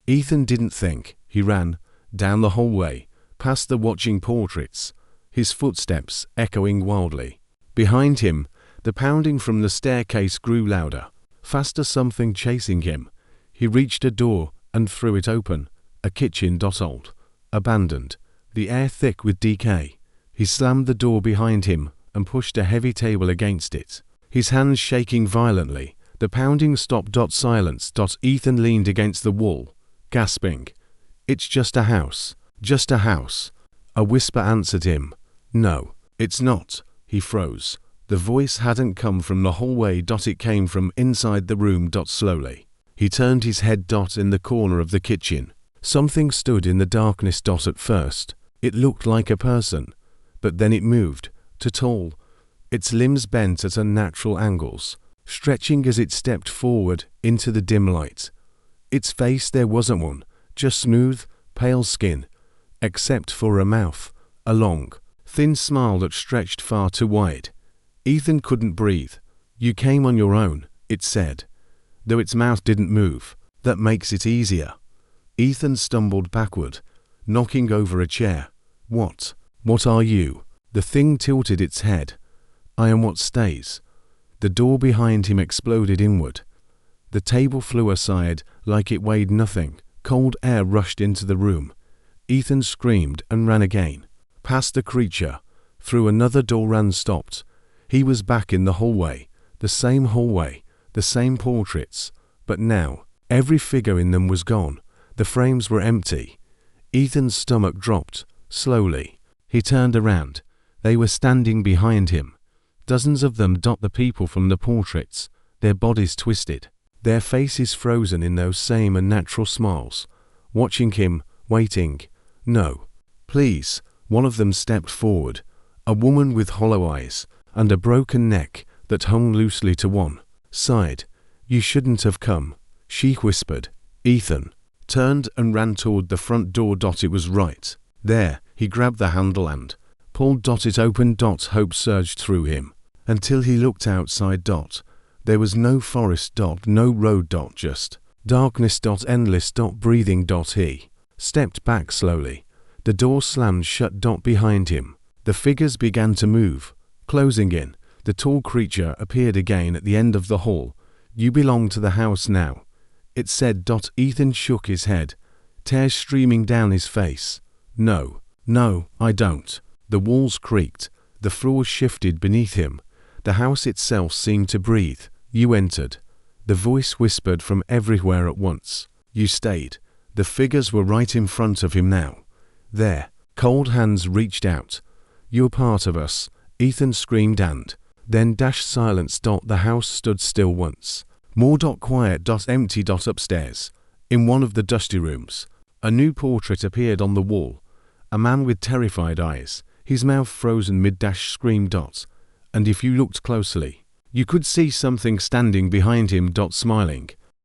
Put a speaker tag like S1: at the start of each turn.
S1: Ethan didn't think. He ran down the hallway, past the watching portraits, his footsteps echoing wildly. Behind him, the pounding from the staircase grew louder. Faster, something chasing him. He reached a door and threw it open. A kitchen. Old, abandoned, the air thick with decay. He slammed the door behind him and pushed a heavy table against it, his hands shaking violently. The pounding stopped. Silence. Ethan leaned against the wall, gasping. "It's just a house. Just a house." A whisper answered him. "No, it's not." He froze. The voice hadn't come from the hallway. It came from inside the room. Slowly, he turned his head. In the corner of the kitchen, something stood in the darkness. At first, it looked like a person, but then it moved, tall, its limbs bent at unnatural angles, stretching as it stepped forward into the dim light. Its face, there wasn't one, just smooth, pale skin, except for a mouth, a long, thin smile that stretched far too wide. Ethan couldn't breathe. "You came on your own," it said, though its mouth didn't move. "That makes it easier." Ethan stumbled backward, knocking over a chair. What are you?" The thing tilted its head. "I am what stays." The door behind him exploded inward. The table flew aside like it weighed nothing. Cold air rushed into the room. Ethan screamed and ran again. Past the creature, through another door and stopped. He was back in the hallway. The same portraits, but now, every figure in them was gone. The frames were empty. Ethan's stomach dropped. Slowly, he turned around. They were standing behind him. Dozens of them. The people from the portraits, their bodies twisted, their faces frozen in those same unnatural smiles, watching him, waiting. "No, please." One of them stepped forward, a woman with hollow eyes and a broken neck that hung loosely to one side. "You shouldn't have come," she whispered. Ethan turned and ran toward the front door. It was right there. He grabbed the handle and pulled. It opened. Hope surged through him until he looked outside. There was no forest. No road. Just darkness. Endless. Breathing. He stepped back slowly. The door slammed shut. Behind him, the figures began to move, closing in. The tall creature appeared again at the end of the hall. "You belong to the house now," it said. Ethan shook his head, tears streaming down his face. No, I don't." The walls creaked. The floor shifted beneath him. The house itself seemed to breathe. "You entered." The voice whispered from everywhere at once. "You stayed." The figures were right in front of him now. There, cold hands reached out. "You're part of us," Ethan screamed, and then silence. The house stood still once more. Quiet. Empty. Upstairs, in one of the dusty rooms, a new portrait appeared on the wall. A man with terrified eyes, his mouth frozen mid scream. And if you looked closely, you could see something standing behind him. Smiling.